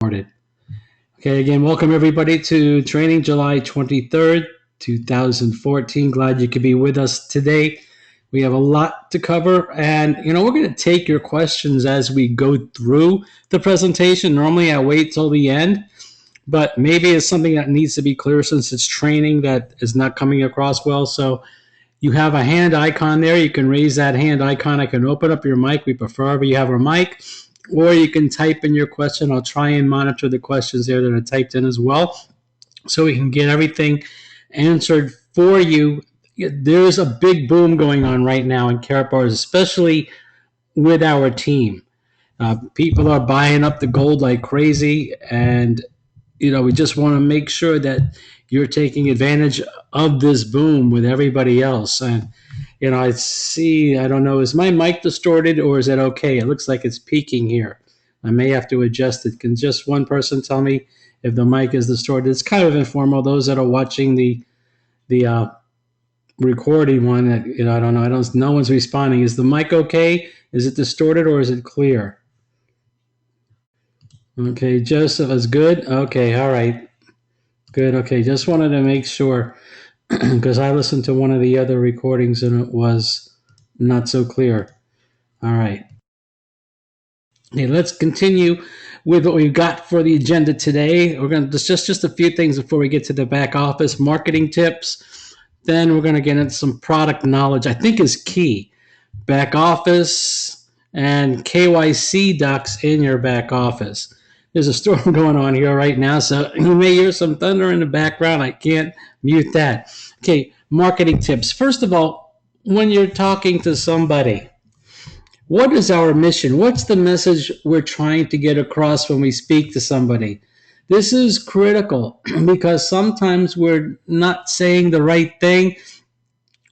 Recorded. Okay, again, welcome everybody to training July 23rd, 2014. Glad you could be with us today. We have a lot to cover, and we're going to take your questions as we go through the presentation. Normally, I wait till the end, but maybe it's something that needs to be clear since it's training that is not coming across well. So you have a hand icon there. You can raise that hand icon. I can open up your mic. We prefer if you have a mic, or you can type in your question. I'll try and monitor the questions there that are typed in as well, so we can get everything answered for you. There's a big boom going on right now in Karatbars, especially with our team. People are buying up the gold like crazy, and we just want to make sure that you're taking advantage of this boom with everybody else. And I see, I don't know, is my mic distorted or is it okay? It looks like it's peaking here. I may have to adjust it. Can just one person tell me if the mic is distorted? It's kind of informal. Those that are watching the recording one, I don't know. No one's responding. Is the mic okay? Is it distorted or is it clear? Okay, Joseph is good. Okay, all right. Good. Okay, just wanted to make sure because I listened to one of the other recordings and it was not so clear. All right. Okay, let's continue with what we've got for the agenda today. We're going to just a few things before we get to the back office marketing tips. Then we're going to get into some product knowledge. I think is key. Back office and KYC docs in your back office. There's a storm going on here right now, so you may hear some thunder in the background. I can't mute that. Okay, marketing tips. First of all, when you're talking to somebody, what is our mission? What's the message we're trying to get across when we speak to somebody? This is critical because sometimes we're not saying the right thing.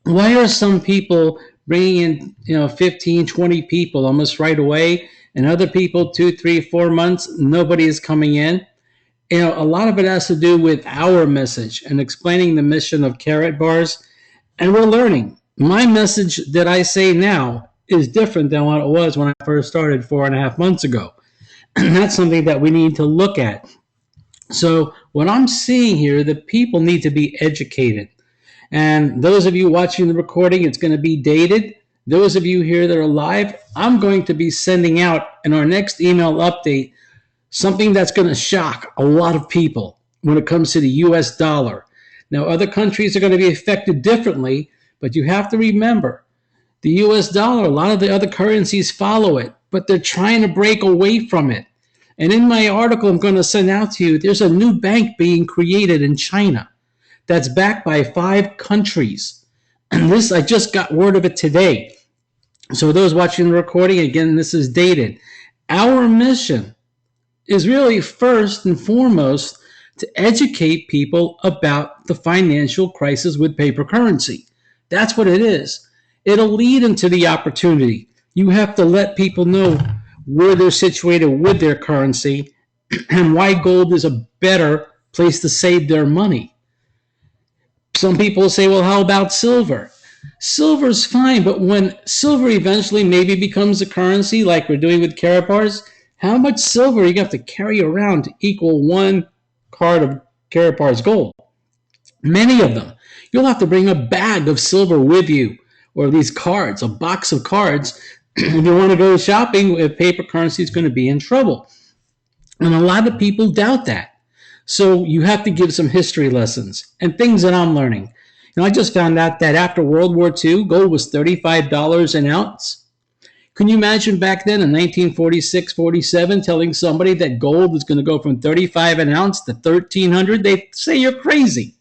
Why are some people bringing in 15, 20 people almost right away, and other people 2, 3, 4 months, nobody is coming in? A lot of it has to do with our message and explaining the mission of Karatbars, and we're learning. My message that I say now is different than what it was when I first started 4.5 months ago. And that's something that we need to look at. So what I'm seeing here, the people need to be educated. And those of you watching the recording, it's going to be dated. Those of you here that are live, I'm going to be sending out in our next email update something that's going to shock a lot of people when it comes to the US dollar. Now, other countries are going to be affected differently, but you have to remember the US dollar, a lot of the other currencies follow it, but they're trying to break away from it. And in my article I'm going to send out to you, there's a new bank being created in China that's backed by 5 countries. And this, I just got word of it today. So those watching the recording, again, this is dated. Our mission is really first and foremost to educate people about the financial crisis with paper currency. That's what it is. It'll lead into the opportunity. You have to let people know where they're situated with their currency and why gold is a better place to save their money. Some people say, well, how about silver? Silver's fine, but when silver eventually maybe becomes a currency like we're doing with Karatbars, how much silver you have to carry around to equal 1 card of Karatbars gold? Many of them. You'll have to bring a bag of silver with you, or these cards, a box of cards. If you want to go shopping with paper currency, is going to be in trouble. And a lot of people doubt that. So you have to give some history lessons and things that I'm learning. I just found out that after World War II, gold was $35 an ounce. Can you imagine back then in 1946, 47, telling somebody that gold is going to go from 35 an ounce to 1,300? They'd say you're crazy.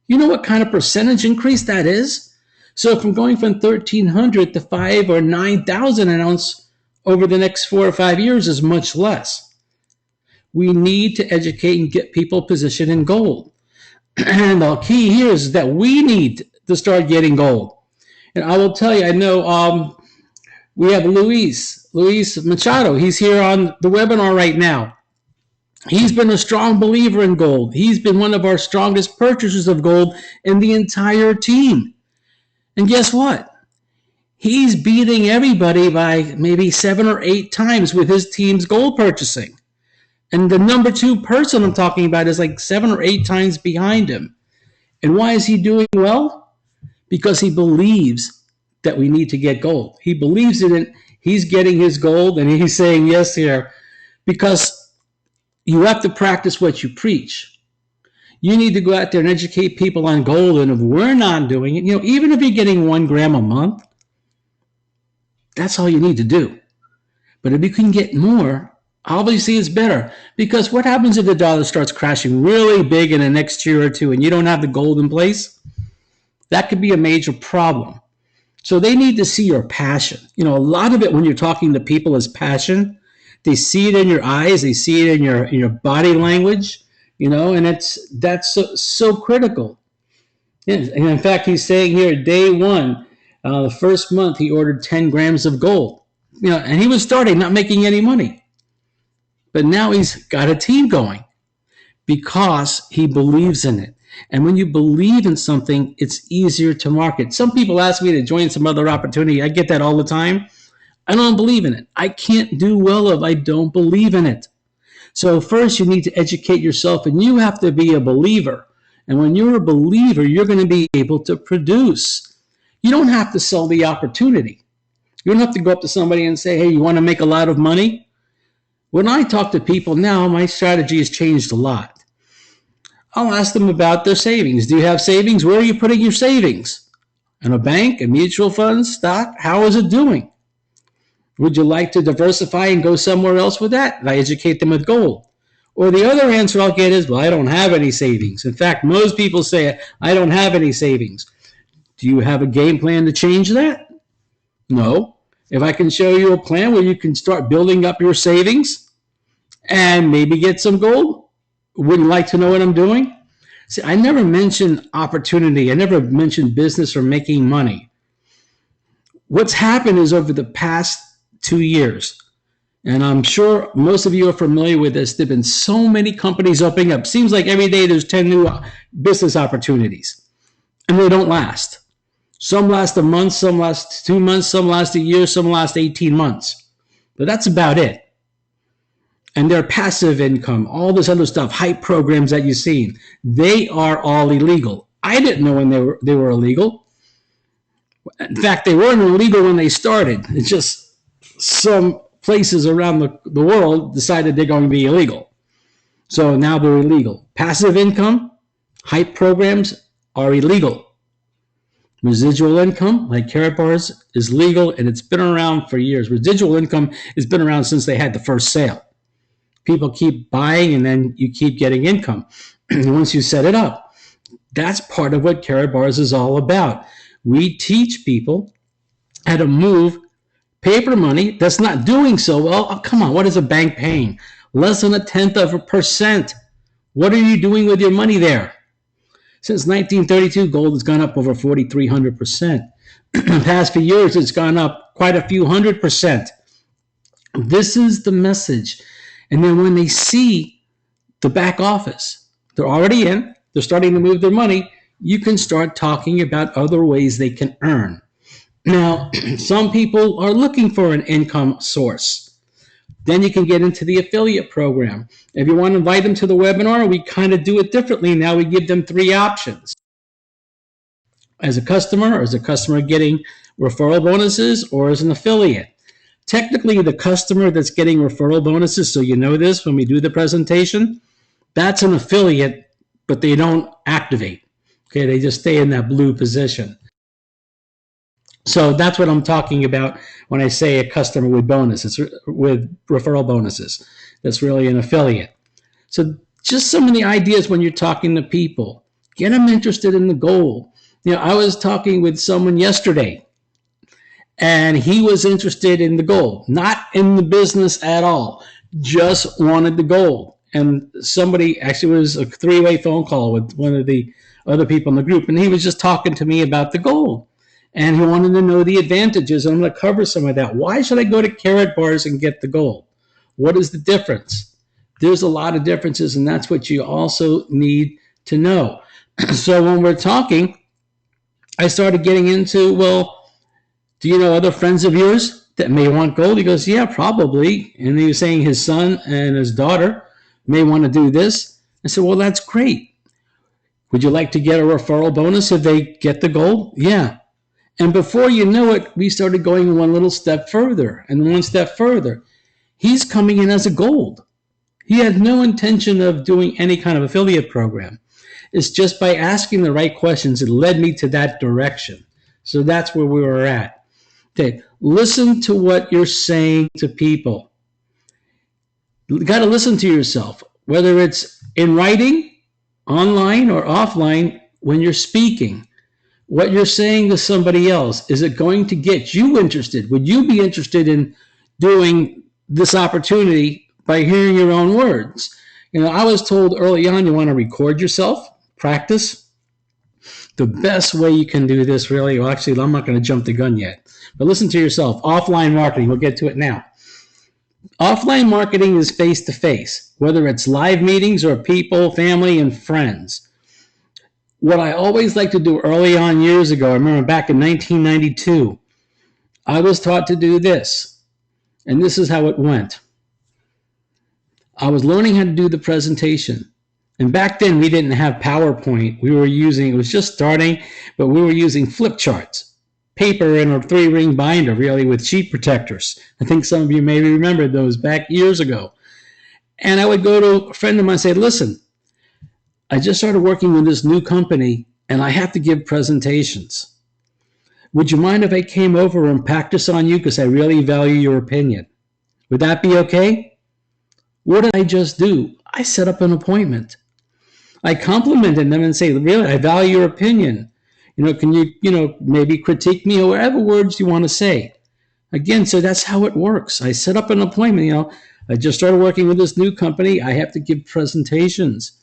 You know what kind of percentage increase that is? So from going from 1,300 to 5 or 9,000 an ounce over the next 4 or 5 years is much less. We need to educate and get people positioned in gold. And the key here is that we need to start getting gold. And I will tell you, I know we have Luis Machado. He's here on the webinar right now. He's been a strong believer in gold. He's been one of our strongest purchasers of gold in the entire team. And guess what? He's beating everybody by maybe 7 or 8 times with his team's gold purchasing. And the number two person I'm talking about is like 7 or 8 times behind him. And why is he doing well? Because he believes that we need to get gold. He believes in it. He's getting his gold, and he's saying yes here because you have to practice what you preach. You need to go out there and educate people on gold. And if we're not doing it, even if you're getting 1 gram a month, that's all you need to do. But if you can get more, obviously it's better. Because what happens if the dollar starts crashing really big in the next year or two and you don't have the gold in place? That could be a major problem. So they need to see your passion. A lot of it when you're talking to people is passion. They see it in your eyes. They see it in your body language, and that's so critical. And in fact, he's saying here, day one, the first month, he ordered 10 grams of gold. And he was starting, not making any money. But now he's got a team going because he believes in it. And when you believe in something, it's easier to market. Some people ask me to join some other opportunity. I get that all the time. I don't believe in it. I can't do well if I don't believe in it. So first you need to educate yourself, and you have to be a believer. And when you're a believer, you're going to be able to produce. You don't have to sell the opportunity. You don't have to go up to somebody and say, hey, you want to make a lot of money? When I talk to people now, my strategy has changed a lot. I'll ask them about their savings. Do you have savings? Where are you putting your savings? In a bank, a mutual fund, stock? How is it doing? Would you like to diversify and go somewhere else with that? I educate them with gold. Or the other answer I'll get is, well, I don't have any savings. In fact, most people say, I don't have any savings. Do you have a game plan to change that? No. If I can show you a plan where you can start building up your savings and maybe get some gold, wouldn't like to know what I'm doing? See, I never mentioned opportunity. I never mentioned business or making money. What's happened is over the past 2 years, and I'm sure most of you are familiar with this, there have been so many companies opening up. Seems like every day there's 10 new business opportunities, and they don't last. Some last a month, some last 2 months, some last a year, some last 18 months. But that's about it. And their passive income, all this other stuff, hype programs that you've seen, they are all illegal. I didn't know when they were illegal. In fact, they weren't illegal when they started. It's just some places around the world decided they're going to be illegal. So now they're illegal. Passive income, hype programs are illegal. Residual income, like Karatbars, is legal, and it's been around for years. Residual income has been around since they had the first sale. People keep buying, and then you keep getting income once you set it up. That's part of what Karatbars is all about. We teach people how to move paper money that's not doing so well. Oh, come on, what is a bank paying? Less than 0.1%. What are you doing with your money there? Since 1932, gold has gone up over 4,300%. In the past few years, it's gone up quite a few 100%. This is the message. And then when they see the back office, they're already in, they're starting to move their money, you can start talking about other ways they can earn. Now, some people are looking for an income source. Then you can get into the affiliate program. If you want to invite them to the webinar, we kind of do it differently. Now we give them 3 options. As a customer, or as a customer getting referral bonuses, or as an affiliate. Technically, the customer that's getting referral bonuses, so you know this when we do the presentation, that's an affiliate, but they don't activate. Okay, they just stay in that blue position. So that's what I'm talking about when I say a customer with bonuses, with referral bonuses. That's really an affiliate. So just some of the ideas when you're talking to people. Get them interested in the goal. I was talking with someone yesterday, and he was interested in the goal, not in the business at all, just wanted the goal. And somebody, actually it was a 3-way phone call with one of the other people in the group, and he was just talking to me about the goal. And he wanted to know the advantages, and I'm going to cover some of that. Why should I go to Karatbars and get the gold? What is the difference? There's a lot of differences, and that's what you also need to know. So when we're talking, I started getting into, well, do you know other friends of yours that may want gold? He goes, yeah, probably. And he was saying his son and his daughter may want to do this. I said, well, that's great. Would you like to get a referral bonus if they get the gold? Yeah. And before you know it, we started going one little step further and one step further. He's coming in as a gold. He had no intention of doing any kind of affiliate program. It's just by asking the right questions, it led me to that direction. So that's where we were at. Okay, listen to what you're saying to people. You got to listen to yourself, whether it's in writing, online, or offline, when you're speaking. What you're saying to somebody else, is it going to get you interested? Would you be interested in doing this opportunity by hearing your own words? I was told early on, you want to record yourself, practice. The best way you can do this, really, well, actually, I'm not going to jump the gun yet, but listen to yourself. Offline marketing, we'll get to it now. Offline marketing is face-to-face, whether it's live meetings or people, family, and friends. What I always like to do early on years ago, I remember back in 1992, I was taught to do this, and this is how it went. I was learning how to do the presentation. And back then, we didn't have PowerPoint. It was just starting, but we were using flip charts, paper in a 3-ring binder, really, with sheet protectors. I think some of you may remember those back years ago. And I would go to a friend of mine and say, listen, I just started working with this new company, and I have to give presentations. Would you mind if I came over and practice on you, because I really value your opinion? Would that be okay? What did I just do? I set up an appointment. I complimented them and say, really, I value your opinion. Can you, maybe critique me, or whatever words you want to say. Again, so that's how it works. I set up an appointment. I just started working with this new company. I have to give presentations.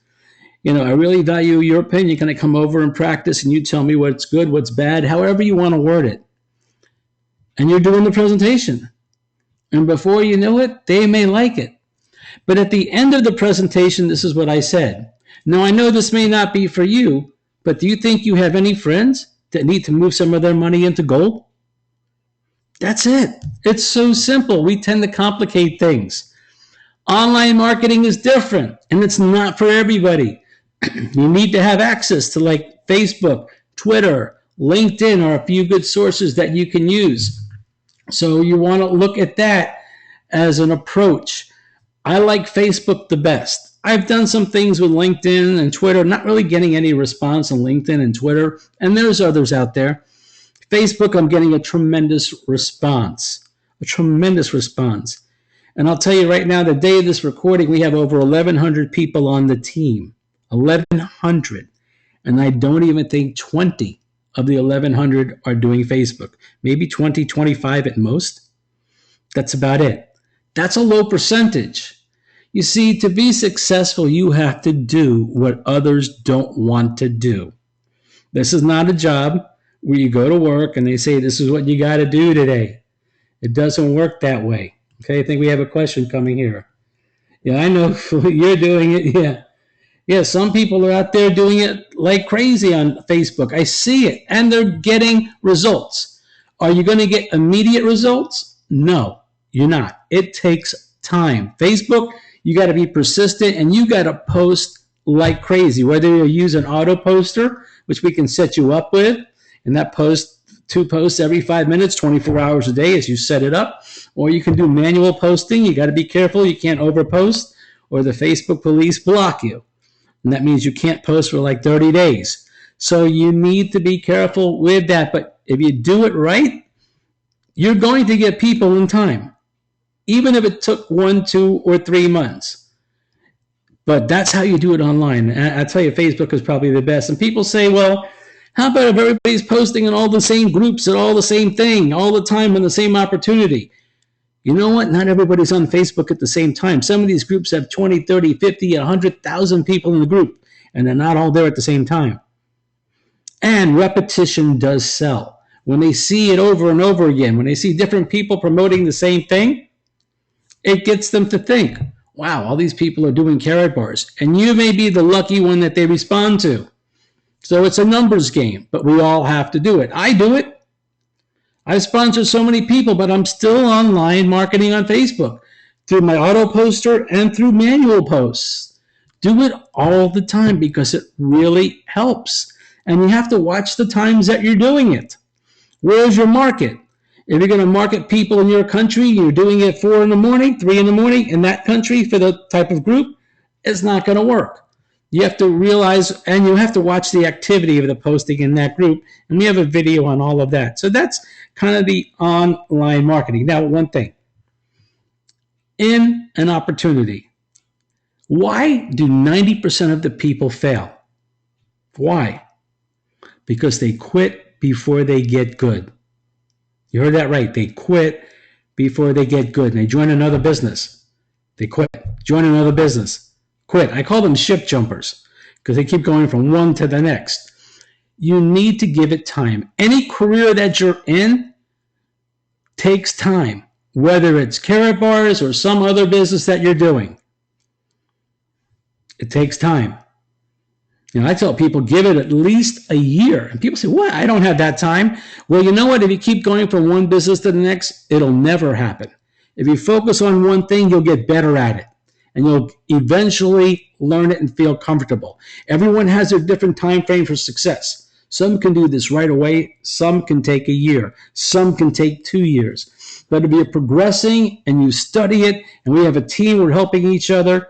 I really value your opinion. Can I come over and practice, and you tell me what's good, what's bad, however you want to word it. And you're doing the presentation. And before you know it, they may like it. But at the end of the presentation, this is what I said. Now, I know this may not be for you, but do you think you have any friends that need to move some of their money into gold? That's it. It's so simple. We tend to complicate things. Online marketing is different, and it's not for everybody. You need to have access to like Facebook, Twitter, LinkedIn are a few good sources that you can use. So you want to look at that as an approach. I like Facebook the best. I've done some things with LinkedIn and Twitter, not really getting any response on LinkedIn and Twitter, and there's others out there. Facebook, I'm getting a tremendous response. And I'll tell you right now, the day of this recording, we have over 1,100 people on the team. 1,100. And I don't even think 20 of the 1,100 are doing Facebook. Maybe 20, 25 at most. That's about it. That's a low percentage. You see, to be successful, you have to do what others don't want to do. This is not a job where you go to work and they say, this is what you got to do today. It doesn't work that way. Okay, I think we have a question coming here. Yeah, I know you're doing it. Yeah. Yeah, some people are out there doing it like crazy on Facebook. I see it, and they're getting results. Are you going to get immediate results? No, you're not. It takes time. Facebook, you got to be persistent, and you got to post like crazy, whether you use an auto poster, which we can set you up with, and that post, 2 posts every 5 minutes, 24 hours a day as you set it up, or you can do manual posting. You got to be careful. You can't overpost, or the Facebook police block you. And that means you can't post for like 30 days. So you need to be careful with that. But if you do it right, you're going to get people in time, even if it took 1, 2, or 3 months. But that's how you do it online. And I tell you, Facebook is probably the best. And people say, well, how about if everybody's posting in all the same groups and all the same thing, all the time on the same opportunity? You know what? Not everybody's on Facebook at the same time. Some of these groups have 20, 30, 50, 100,000 people in the group, and they're not all there at the same time. And repetition does sell. When they see it over and over again, when they see different people promoting the same thing, it gets them to think, wow, all these people are doing carrot bars. And you may be the lucky one that they respond to. So it's a numbers game, but we all have to do it. I do it. I sponsor so many people, but I'm still online marketing on Facebook. through my auto poster and through manual posts. Do it all the time because it really helps. And you have to watch the times that you're doing it. Where's your market? If you're going to market people in your country, you're doing it 4 in the morning, 3 in the morning in that country for the type of group, it's not going to work. You have to realize, and you have to watch the activity of the posting in that group. And we have a video on all of that. So that's kind of the online marketing. Now, one thing, in an opportunity, why do 90% of the people fail? Why? Because they quit before they get good. You heard that right. They quit before they get good. And they join another business. They quit. Join another business. Quit. I call them ship jumpers because they keep going from one to the next. You need to give it time. Any career that you're in takes time, whether it's Carrot Bars or some other business that you're doing. It takes time. You know, I tell people, give it at least a year. And people say, what? I don't have that time. Well, you know what? If you keep going from one business to the next, it'll never happen. If you focus on one thing, you'll get better at it. And you'll eventually learn it and feel comfortable. Everyone has a different time frame for success. Some can do this right away. Some can take a year. Some can take 2 years. But if you're progressing and you study it, and we have a team, we're helping each other,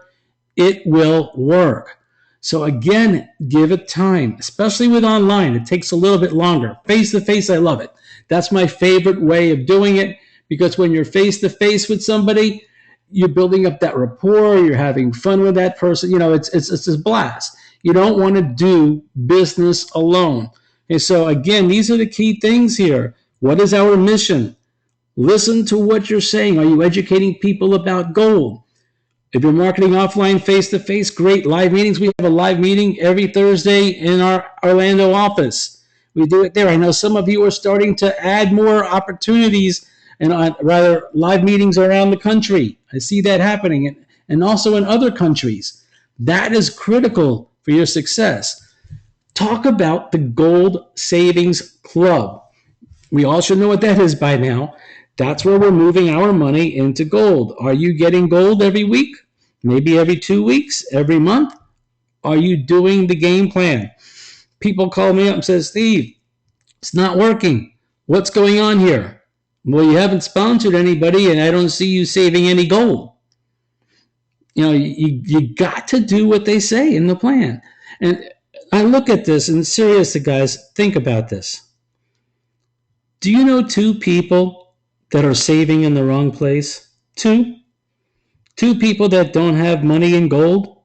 it will work. So again, give it time, especially with online. It takes a little bit longer. Face-to-face, I love it. That's my favorite way of doing it because when you're face-to-face with somebody, you're building up that rapport. You're having fun with that person. You know, it's a blast. You don't want to do business alone. And so again, these are the key things here. What is our mission? Listen to what you're saying. Are you educating people about gold? If you're marketing offline, face-to-face, great. Live meetings. We have a live meeting every Thursday in our Orlando office. We do it there. I know some of you are starting to add more opportunities and rather live meetings around the country. I see that happening and also in other countries. That is critical for your success. Talk about the Gold Savings Club. We all should know what that is by now. That's where we're moving our money into gold. Are you getting gold every week? Maybe every 2 weeks? Every month? Are you doing the game plan? People call me up and say, Steve, it's not working. What's going on here? Well, you haven't sponsored anybody and I don't see you saving any gold. You know, you got to do what they say in the plan. And I look at this and seriously, guys, think about this. Do you know 2 people that are saving in the wrong place? 2 people that don't have money in gold?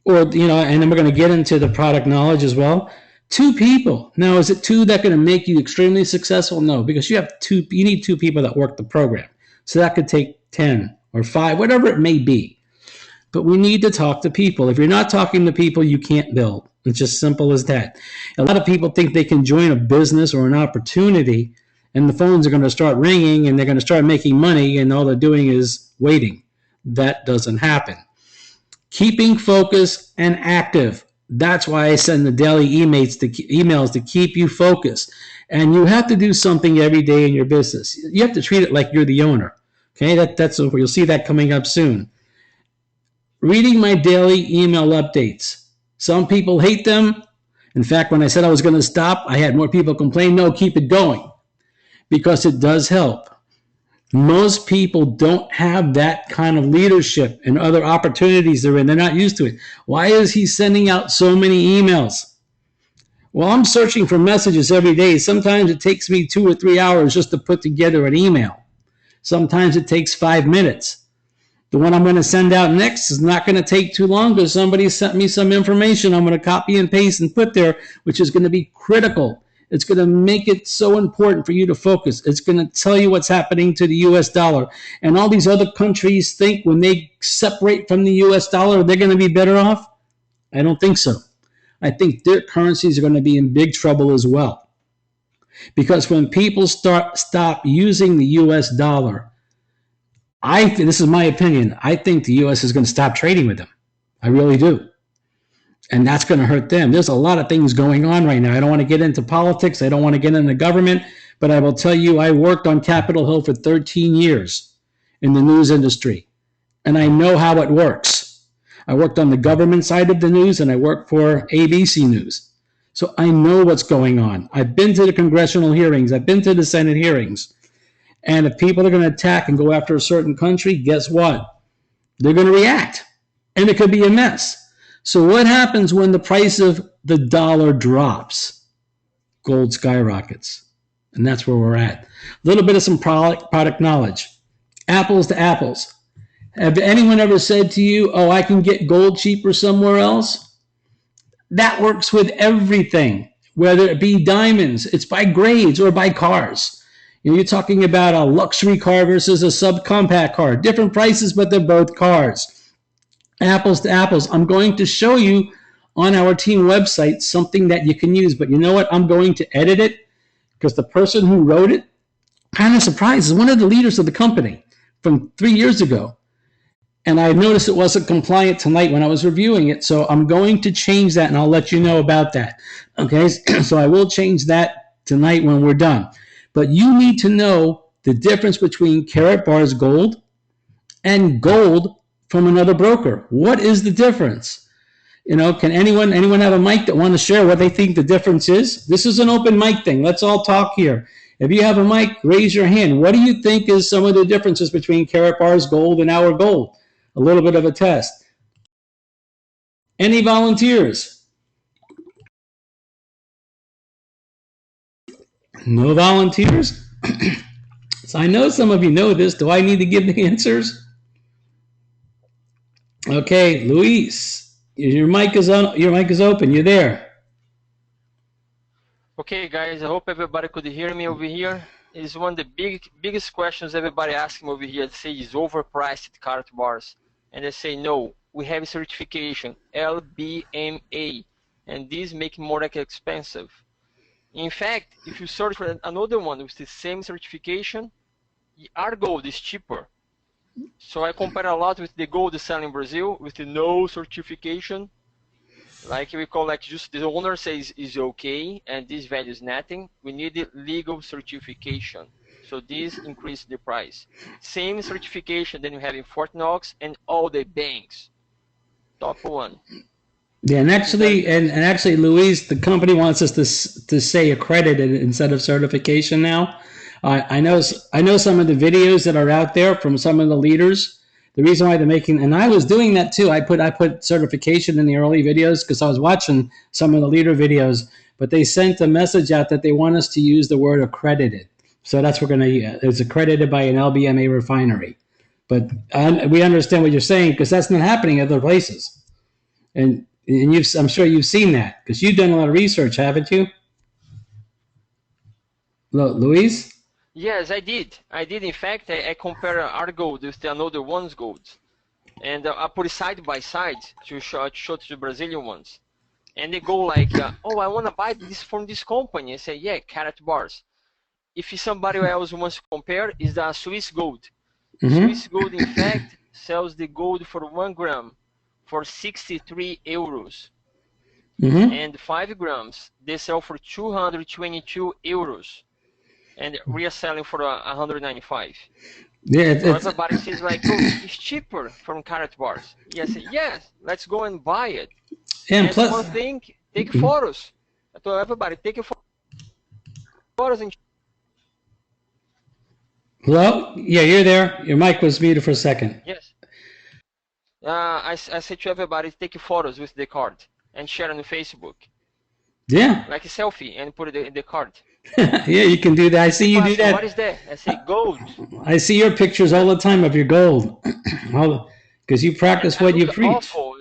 Or, you know, and then we're going to get into the product knowledge as well. 2 people. Now, is it 2 that are going to make you extremely successful? No, because you need 2 people that work the program. So that could take 10 or 5, whatever it may be. But we need to talk to people. If you're not talking to people, you can't build. It's just simple as that. A lot of people think they can join a business or an opportunity and the phones are going to start ringing and they're going to start making money and all they're doing is waiting. That doesn't happen. Keeping focus and active. That's why I send the daily emails to keep you focused. And you have to do something every day in your business. You have to treat it like you're the owner. Okay, that's you'll see that coming up soon. Reading my daily email updates. Some people hate them. In fact, when I said I was going to stop, I had more people complain, no, keep it going. Because it does help. Most people don't have that kind of leadership and other opportunities they're in. They're not used to it. Why is he sending out so many emails? Well, I'm searching for messages every day. Sometimes it takes me 2 or 3 hours just to put together an email. Sometimes it takes 5 minutes. The one I'm going to send out next is not going to take too long because somebody sent me some information I'm going to copy and paste and put there, which is going to be critical. It's going to make it so important for you to focus. It's going to tell you what's happening to the US dollar. And all these other countries think when they separate from the US dollar, they're going to be better off. I don't think so. I think their currencies are going to be in big trouble as well. Because when people stop using the US dollar, this is my opinion, I think the US is going to stop trading with them. I really do. And that's going to hurt them. There's a lot of things going on right now. I don't want to get into politics. I don't want to get into government. But I will tell you, I worked on Capitol Hill for 13 years. in the news industry, and I know how it works. I worked on the government side of the news, and I worked for ABC News. So I know what's going on. I've been to the congressional hearings. I've been to the Senate hearings. And if people are going to attack and go after a certain country, guess what? They're going to react. And it could be a mess. So what happens when the price of the dollar drops? Gold skyrockets. And that's where we're at. A little bit of some product knowledge. Apples to apples. Have anyone ever said to you, oh, I can get gold cheaper somewhere else? That works with everything, whether it be diamonds, it's by grades or by cars. You're talking about a luxury car versus a subcompact car. Different prices, but they're both cars. Apples to apples. I'm going to show you on our team website something that you can use, but you know what? I'm going to edit it because the person who wrote it, kind of surprised, is one of the leaders of the company from 3 years ago. And I noticed it wasn't compliant tonight when I was reviewing it. So I'm going to change that, and I'll let you know about that. Okay, so I will change that tonight when we're done. But you need to know the difference between Karatbars Gold and gold from another broker. What is the difference? Can anyone have a mic that want to share what they think the difference is? This is an open mic thing. Let's all talk here. If you have a mic, raise your hand. What do you think is some of the differences between Karatbars Gold and our gold? A little bit of a test. Any volunteers? No volunteers? So I know some of you know this. Do I need to give the answers? Okay, Luis, your mic is on. Your mic is open. You're there. Okay, guys. I hope everybody could hear me over here. It's one of the biggest questions everybody asks me over here. They say is overpriced Karatbars. And they say, no, we have certification, LBMA, and these make more expensive. In fact, if you search for another one with the same certification, our gold is cheaper. So I compare a lot with the gold selling in Brazil with the no certification. Like we call, like just the owner says is okay, and this value is nothing. We need the legal certification. So this increased the price. Same certification that you have in Fort Knox and all the banks. Top one. Yeah, and actually, Luis, the company wants us to say accredited instead of certification now. I know some of the videos that are out there from some of the leaders. The reason why they're making, and I was doing that too. I put certification in the early videos because I was watching some of the leader videos, but they sent a message out that they want us to use the word accredited. So that's what we're going to. It's accredited by an LBMA refinery, but we understand what you're saying because that's not happening at other places, and I'm sure you've seen that because you've done a lot of research, haven't you, Luis? Yes, I did. In fact, I compare our gold with another one's gold, and I put it side by side to show to the Brazilian ones, and they go like, "Oh, I want to buy this from this company." I say, "Yeah, Karatbars." If somebody else wants to compare, is the Swiss gold. Swiss gold, in fact, sells the gold for 1 gram for 63 euros. And 5 grams, they sell for 222 euros. And we are selling for 195. Yeah, so everybody says like, oh, it's cheaper from Karatbars. Yes, let's go and buy it. And plus, one thing, take photos. I told everybody, take photos and hello? Yeah, you're there. Your mic was muted for a second. Yes. I said to everybody, take photos with the card and share on Facebook. Yeah. Like a selfie and put it in the card. Yeah, you can do that. I see you do that. What is that? I say gold. I see your pictures all the time of your gold. Because you practice what you preach. Awful.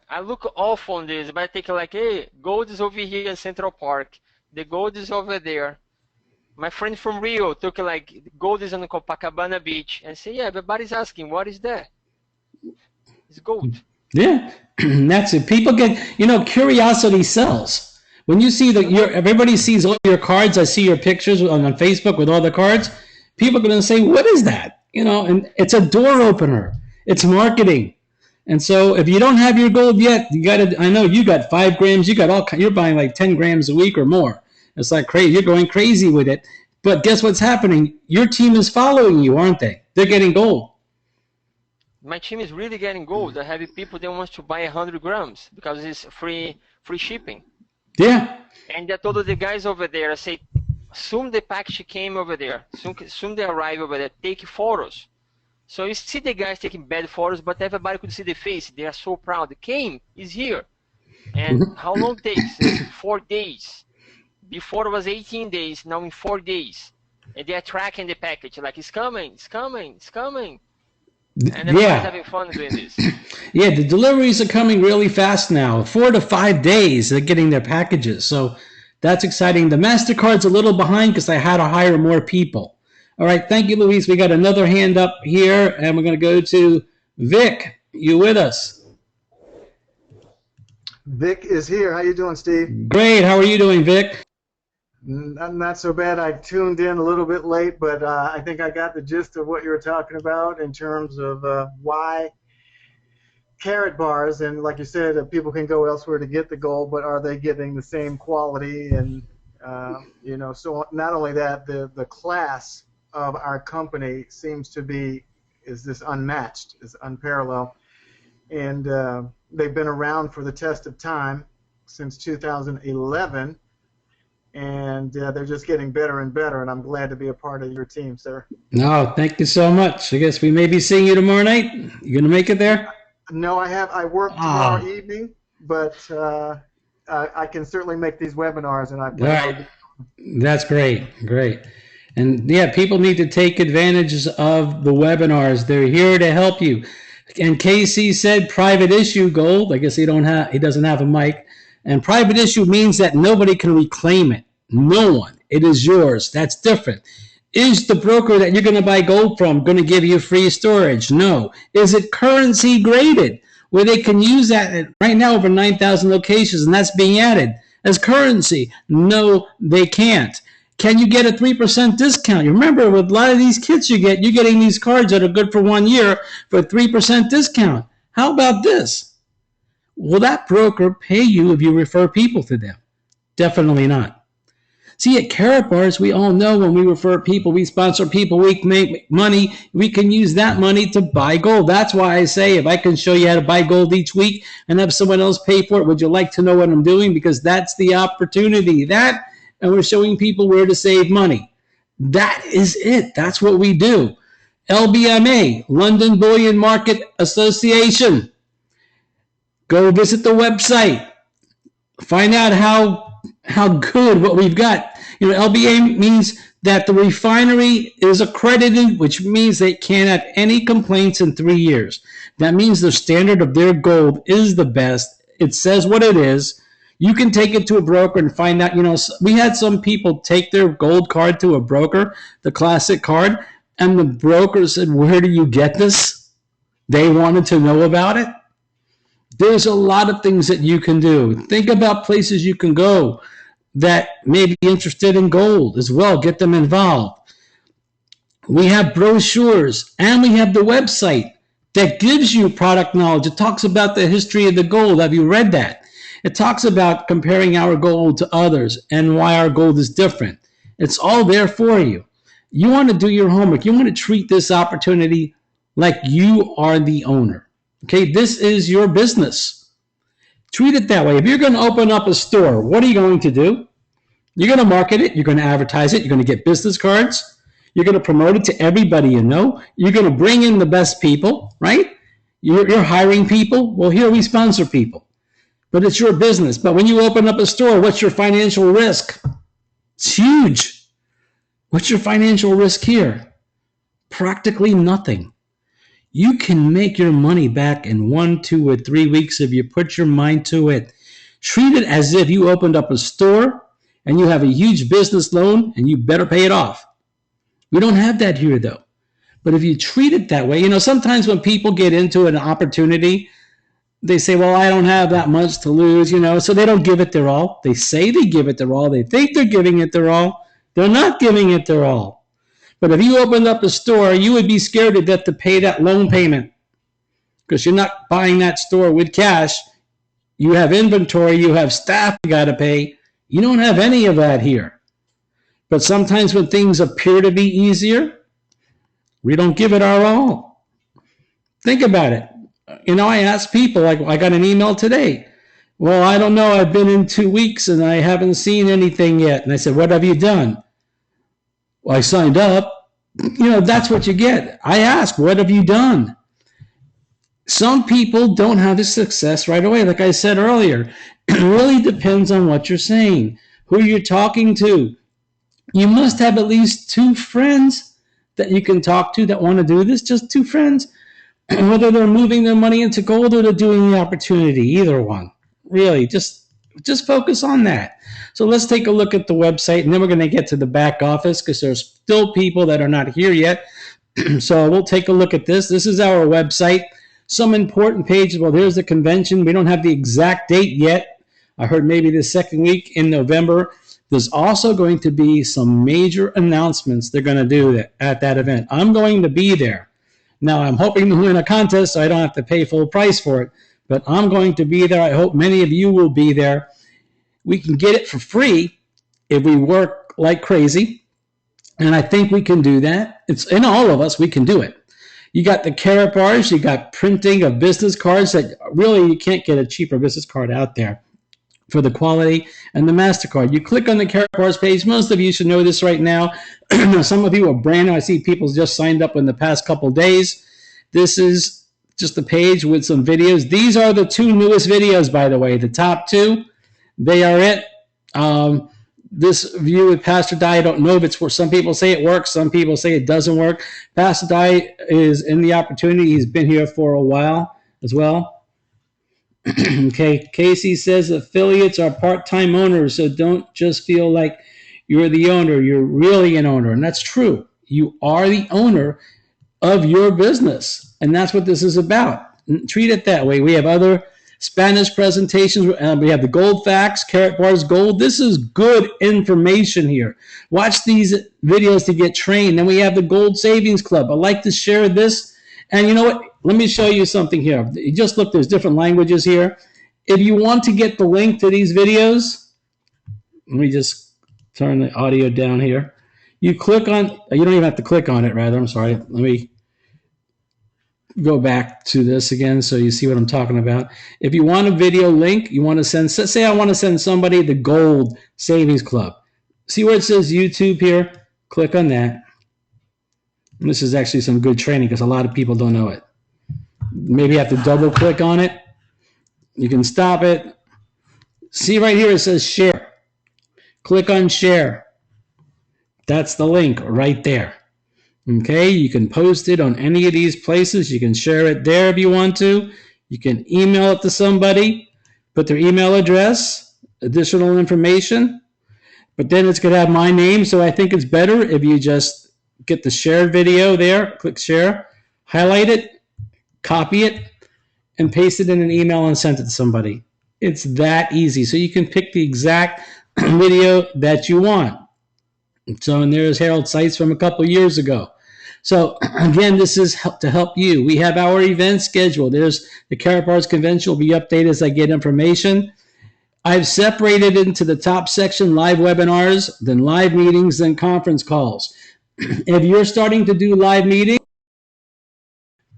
I look awful on this, but I think like, hey, gold is over here in Central Park. The gold is over there. My friend from Rio took like gold is on Copacabana Beach and say, yeah, everybody's asking, what is that? It's gold. Yeah, that's it. People get, curiosity sells. When you see everybody sees all your cards. I see your pictures on Facebook with all the cards. People are going to say, what is that? And it's a door opener. It's marketing. And so if you don't have your gold yet, I know you got 5 grams. You're buying like 10 grams a week or more. It's like crazy. You're going crazy with it. But guess what's happening? Your team is following you, aren't they? they're getting gold. My team is really getting gold. I have people that want to buy 100 grams because it's free shipping. Yeah. And I told the guys over there, I say, soon the package came over there, soon they arrive over there, take photos. So you see the guys taking bad photos, but everybody could see the face. They are so proud. The came is here. And how long it takes? 4 days. Before it was 18 days, now in 4 days. And they are tracking the package, like it's coming, it's coming, it's coming. And everybody's having fun doing this. Yeah, the deliveries are coming really fast now. 4 to 5 days they're getting their packages. So that's exciting. The MasterCard's a little behind because I had to hire more people. All right, thank you, Luis. We got another hand up here, and we're going to go to Vic. You with us? Vic is here. How you doing, Steve? Great. How are you doing, Vic? Not so bad. I tuned in a little bit late, but I think I got the gist of what you were talking about in terms of why Karatbars, and like you said, people can go elsewhere to get the gold, but are they getting the same quality? And so not only that, the class of our company seems to be is unmatched, is unparalleled, and they've been around for the test of time since 2011. And they're just getting better and better, and I'm glad to be a part of your team, sir. No, thank you so much. I guess we may be seeing you tomorrow night. You going to make it there? No, I work tomorrow evening, but I can certainly make these webinars, and I plan on. That's great. And yeah, people need to take advantage of the webinars. They're here to help you. And KC said private issue gold. I guess he doesn't have a mic. And private issue means that nobody can reclaim it. No one. It is yours. That's different. Is the broker that you're going to buy gold from going to give you free storage? No. Is it currency graded where they can use that right now over 9,000 locations and that's being added as currency? No, they can't. Can you get a 3% discount? You remember with a lot of these kits you're getting these cards that are good for 1 year for a 3% discount. How about this? Will that broker pay you if you refer people to them? Definitely not. See, at Karatbars, we all know when we refer people, we sponsor people, we make money, we can use that money to buy gold. That's why I say if I can show you how to buy gold each week and have someone else pay for it, would you like to know what I'm doing? Because that's the opportunity. And we're showing people where to save money. That is it. That's what we do. LBMA, London Bullion Market Association. Go visit the website. Find out how good what we've got. LBA means that the refinery is accredited, which means they can't have any complaints in 3 years. That means the standard of their gold is the best. It says what it is. You can take it to a broker and find out. We had some people take their gold card to a broker, the classic card, and the broker said, "Where do you get this?" They wanted to know about it. There's a lot of things that you can do. Think about places you can go that may be interested in gold as well. Get them involved. We have brochures and we have the website that gives you product knowledge. It talks about the history of the gold. Have you read that? It talks about comparing our gold to others and why our gold is different. It's all there for you. You want to do your homework. You want to treat this opportunity like you are the owner. Okay, this is your business. Treat it that way. If you're going to open up a store, what are you going to do? You're going to market it. You're going to advertise it. You're going to get business cards. You're going to promote it to everybody you know. You're going to bring in the best people, right? You're hiring people. Well, here we sponsor people. But it's your business. But when you open up a store, what's your financial risk? It's huge. What's your financial risk here? Practically nothing. You can make your money back in 1, 2, or 3 weeks if you put your mind to it. Treat it as if you opened up a store and you have a huge business loan and you better pay it off. We don't have that here though. But if you treat it that way, sometimes when people get into an opportunity, they say, well, I don't have that much to lose, so they don't give it their all. They say they give it their all. They think they're giving it their all. They're not giving it their all. But if you opened up a store, you would be scared to death to pay that loan payment because you're not buying that store with cash. You have inventory, you have staff you got to pay. You don't have any of that here. But sometimes when things appear to be easier, We don't give it our all. Think about it. I ask people, like I got an email today. Well, I don't know. I've been in 2 weeks and I haven't seen anything yet. And I said, what have you done? Well, I signed up. That's what you get. I ask, what have you done? Some people don't have the success right away. Like I said earlier, it really depends on what you're saying, who you're talking to. You must have at least 2 friends that you can talk to that want to do this, just 2 friends, whether they're moving their money into gold or they're doing the opportunity, either one. Really, just focus on that. So let's take a look at the website, and then we're going to get to the back office because there's still people that are not here yet. So we'll take a look at this. This is our website. Some important pages. Well, there's the convention. We don't have the exact date yet. I heard maybe the second week in November. There's also going to be some major announcements they're going to do at that event. I'm going to be there. Now, I'm hoping to win a contest so I don't have to pay full price for it, but I'm going to be there. I hope many of you will be there. We can get it for free if we work like crazy, and I think we can do that. It's in all of us. We can do it. You got the Karatbars. You got printing of business cards that really you can't get a cheaper business card out there for the quality, and the MasterCard. You click on the Karatbars page. Most of you should know this right now. Some of you are brand new. I see people just signed up in the past couple days. This is just a page with some videos. These are the 2 newest videos, by the way. The top 2, they are it. This view with Pastor Dye, I don't know if it's where some people say it works, some people say it doesn't work. Pastor Dye is in the opportunity. He's been here for a while as well. Okay, Casey says affiliates are part-time owners, so don't just feel like you're the owner. You're really an owner, and that's true. You are the owner of your business, and that's what this is about. Treat it that way. We have other Spanish presentations. We have the Gold Facts, Karatbars Gold. This is good information here. Watch these videos to get trained. Then we have the Gold Savings Club. I like to share this. And you know what? Let me show you something here. You just look, there's different languages here. If you want to get the link to these videos, let me just turn the audio down here. You click on, you don't even have to click on it, rather. I'm sorry. Let me go back to this again so you see what I'm talking about. If you want a video link, you want to send, say I want to send somebody the Gold Savings Club. See where it says YouTube here? Click on that. And this is actually some good training because a lot of people don't know it. Maybe you have to double click on it. You can stop it. See right here it says share. Click on share. That's the link right there. Okay, you can post it on any of these places. You can share it there if you want to. You can email it to somebody, put their email address, additional information, but then it's going to have my name, so I think it's better if you just get the shared video there, click share, highlight it, copy it, and paste it in an email and send it to somebody. It's that easy. So you can pick the exact video that you want. So, and there's Harold Seitz from a couple years ago. So again, this is to help you. We have our event schedule. There's the Karatbars Convention will be updated as I get information. I've separated into the top section live webinars, then live meetings, then conference calls. If you're starting to do live meetings,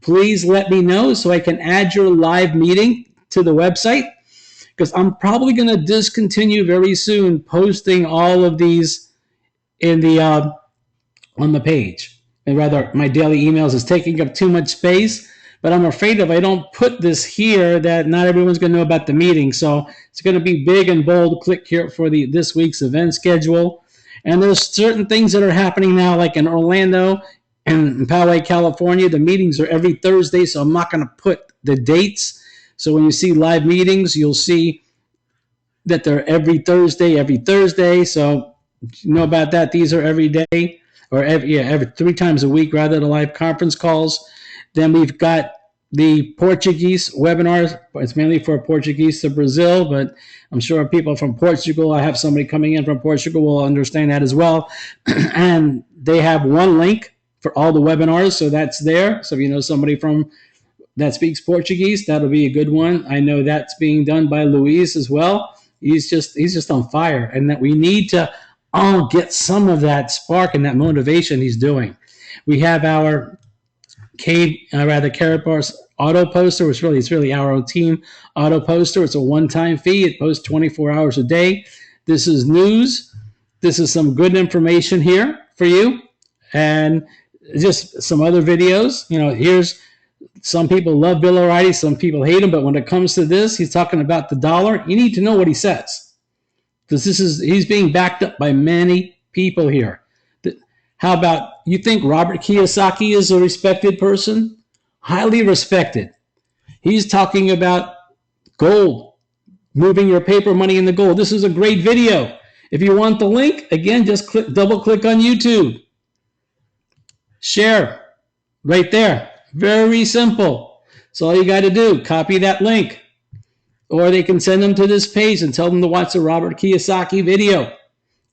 please let me know so I can add your live meeting to the website, because I'm probably going to discontinue very soon posting all of these in the on the page. And rather, my daily emails is taking up too much space, but I'm afraid if I don't put this here that not everyone's going to know about the meeting. So it's going to be big and bold. Click here for this week's event schedule. And there's certain things that are happening now, like in Orlando and in Poway, California. The meetings are every Thursday, so I'm not going to put the dates. So when you see live meetings, you'll see that they're every Thursday. So you know about that. These are every day, or every 3 times a week, rather, the live conference calls. Then we've got the Portuguese webinars. It's mainly for Portuguese to Brazil, but I'm sure people from Portugal, I have somebody coming in from Portugal, will understand that as well. And they have one link for all the webinars, so that's there. So if you know somebody that speaks Portuguese, that'll be a good one. I know that's being done by Luis as well. He's just on fire, and that we need to all get some of that spark and that motivation he's doing. We have our Karatbars auto poster, which it's really our own team auto poster. It's a one-time fee. It posts 24 hours a day. This is news. This is some good information here for you, and just some other videos. Here's some people love Bill O'Reilly, some people hate him, but when it comes to this, he's talking about the dollar. You need to know what he says, because he's being backed up by many people here. How about, you think Robert Kiyosaki is a respected person? Highly respected. He's talking about gold, moving your paper money into gold. This is a great video. If you want the link, again, just double click on YouTube. Share right there. Very simple. So all you got to do, copy that link. Or they can send them to this page and tell them to watch the Robert Kiyosaki video.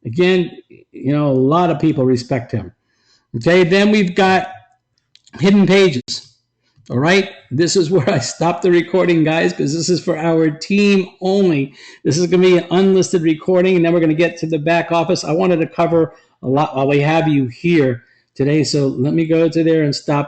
Again, a lot of people respect him. Okay, then we've got hidden pages. All right, this is where I stop the recording, guys, because this is for our team only. This is going to be an unlisted recording, and then we're going to get to the back office. I wanted to cover a lot while we have you here today, so let me go to there and stop